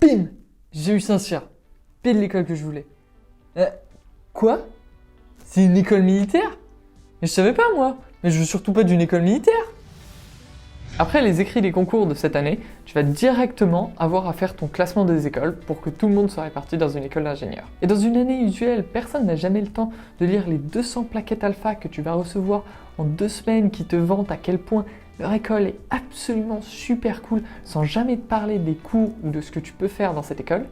Pim! J'ai eu Saint-Cyr. Pile l'école que je voulais. Quoi? C'est une école militaire? Mais je savais pas moi. Mais je veux surtout pas d'une école militaire. Après les écrits des concours de cette année, tu vas directement avoir à faire ton classement des écoles pour que tout le monde soit réparti dans une école d'ingénieur. Et dans une année usuelle, personne n'a jamais le temps de lire les 200 plaquettes alpha que tu vas recevoir en 2 semaines qui te vantent à quel point leur école est absolument super cool sans jamais te parler des cours ou de ce que tu peux faire dans cette école.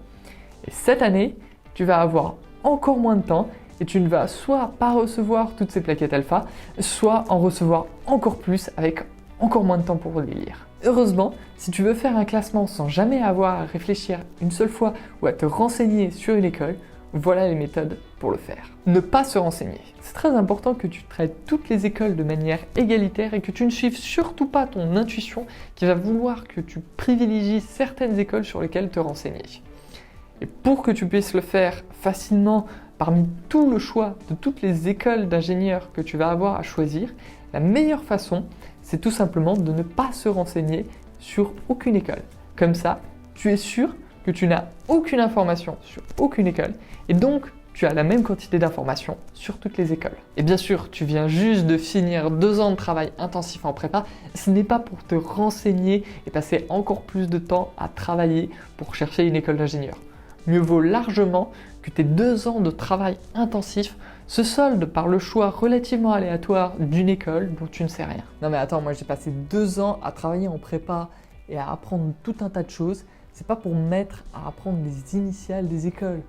Et cette année, tu vas avoir encore moins de temps et tu ne vas soit pas recevoir toutes ces plaquettes alpha, soit en recevoir encore plus avec encore moins de temps pour les lire. Heureusement, si tu veux faire un classement sans jamais avoir à réfléchir une seule fois ou à te renseigner sur une école, voilà les méthodes pour le faire. Ne pas se renseigner. C'est très important que tu traites toutes les écoles de manière égalitaire et que tu ne suives surtout pas ton intuition qui va vouloir que tu privilégies certaines écoles sur lesquelles te renseigner. Et pour que tu puisses le faire facilement parmi tout le choix de toutes les écoles d'ingénieurs que tu vas avoir à choisir, la meilleure façon, c'est tout simplement de ne pas se renseigner sur aucune école. Comme ça, tu es sûr que tu n'as aucune information sur aucune école et donc tu as la même quantité d'informations sur toutes les écoles. Et bien sûr, tu viens juste de finir 2 ans de travail intensif en prépa, ce n'est pas pour te renseigner et passer encore plus de temps à travailler pour chercher une école d'ingénieur. Mieux vaut largement que tes 2 ans de travail intensif se soldent par le choix relativement aléatoire d'une école dont tu ne sais rien. Non mais attends, moi j'ai passé 2 ans à travailler en prépa et à apprendre tout un tas de choses. C'est pas pour me mettre à apprendre les initiales des écoles.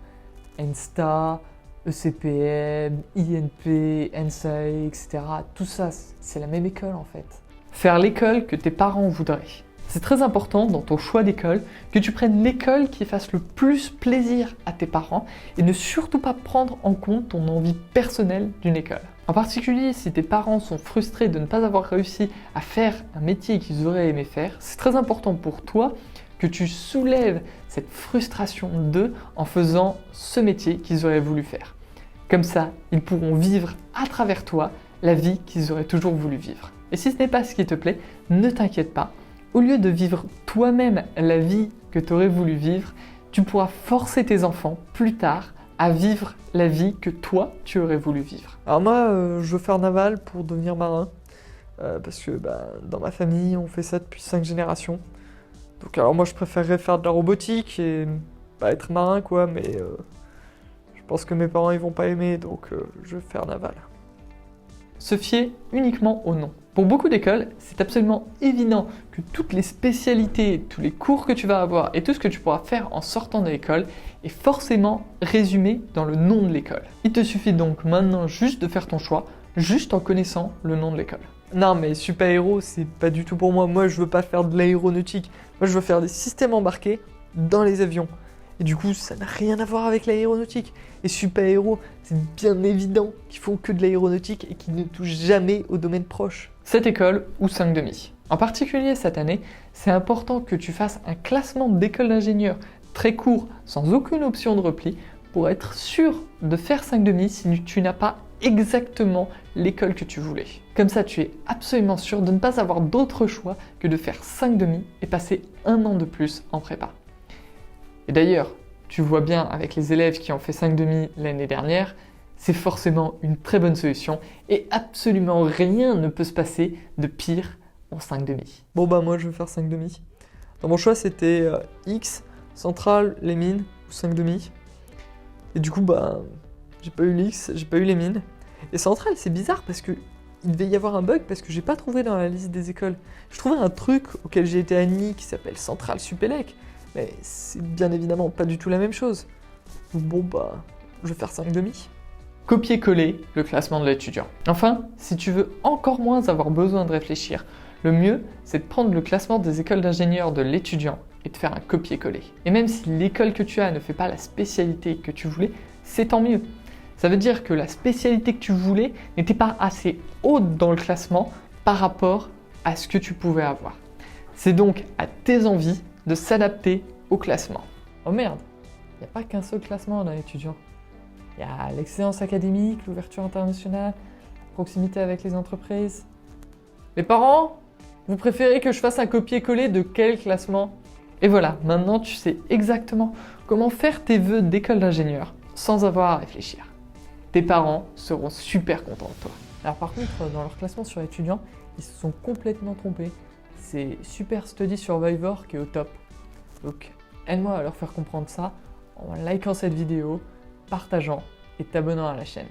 ENSTA, ECPM, INP, NSAE, etc. Tout ça, c'est la même école en fait. Faire l'école que tes parents voudraient. C'est très important dans ton choix d'école que tu prennes l'école qui fasse le plus plaisir à tes parents et ne surtout pas prendre en compte ton envie personnelle d'une école. En particulier, si tes parents sont frustrés de ne pas avoir réussi à faire un métier qu'ils auraient aimé faire, c'est très important pour toi que tu soulèves cette frustration d'eux en faisant ce métier qu'ils auraient voulu faire. Comme ça, ils pourront vivre à travers toi la vie qu'ils auraient toujours voulu vivre. Et si ce n'est pas ce qui te plaît, ne t'inquiète pas. Au lieu de vivre toi-même la vie que tu aurais voulu vivre, tu pourras forcer tes enfants plus tard à vivre la vie que toi, tu aurais voulu vivre. Alors moi, je veux faire naval pour devenir marin, parce que dans ma famille, on fait ça depuis 5 générations. Donc alors moi, je préférerais faire de la robotique et être marin, quoi, mais je pense que mes parents, ils vont pas aimer, donc je vais faire naval. Se fier uniquement au nom. Pour beaucoup d'écoles, c'est absolument évident que toutes les spécialités, tous les cours que tu vas avoir et tout ce que tu pourras faire en sortant de l'école est forcément résumé dans le nom de l'école. Il te suffit donc maintenant juste de faire ton choix, juste en connaissant le nom de l'école. Non mais super-héros, c'est pas du tout pour moi. Moi, je veux pas faire de l'aéronautique. Moi, je veux faire des systèmes embarqués dans les avions. Et du coup, ça n'a rien à voir avec l'aéronautique. Et super-héros, c'est bien évident qu'ils font que de l'aéronautique et qu'ils ne touchent jamais au domaine proche. Cette école ou 5,5. En particulier cette année, c'est important que tu fasses un classement d'écoles d'ingénieurs très court, sans aucune option de repli, pour être sûr de faire 5,5 si tu n'as pas exactement l'école que tu voulais. Comme ça, tu es absolument sûr de ne pas avoir d'autre choix que de faire 5,5 et passer 1 an de plus en prépa. Et d'ailleurs, tu vois bien avec les élèves qui ont fait 5,5 l'année dernière, c'est forcément une très bonne solution et absolument rien ne peut se passer de pire en 5,5. Bon moi je vais faire 5,5. Dans mon choix c'était X, Centrale, les mines ou 5,5. Et du coup j'ai pas eu l'X, j'ai pas eu les mines. Et Centrale c'est bizarre parce que il devait y avoir un bug parce que j'ai pas trouvé dans la liste des écoles. Je trouvais un truc auquel j'ai été admis qui s'appelle Centrale Supélec. Mais c'est bien évidemment pas du tout la même chose. Bon je vais faire 5,5. Copier-coller le classement de l'étudiant. Enfin, si tu veux encore moins avoir besoin de réfléchir, le mieux c'est de prendre le classement des écoles d'ingénieurs de l'étudiant et de faire un copier-coller. Et même si l'école que tu as ne fait pas la spécialité que tu voulais, c'est tant mieux. Ça veut dire que la spécialité que tu voulais n'était pas assez haute dans le classement par rapport à ce que tu pouvais avoir. C'est donc à tes envies de s'adapter au classement. Oh merde, il n'y a pas qu'un seul classement dans l'étudiant. Il y a l'excellence académique, l'ouverture internationale, la proximité avec les entreprises. Les parents, vous préférez que je fasse un copier-coller de quel classement? Et voilà, maintenant tu sais exactement comment faire tes vœux d'école d'ingénieur sans avoir à réfléchir. Tes parents seront super contents de toi. Alors par contre, dans leur classement sur étudiants, ils se sont complètement trompés. C'est Super Study Survivor qui est au top. Donc aide-moi à leur faire comprendre ça en likant cette vidéo, partageant et t'abonnant à la chaîne.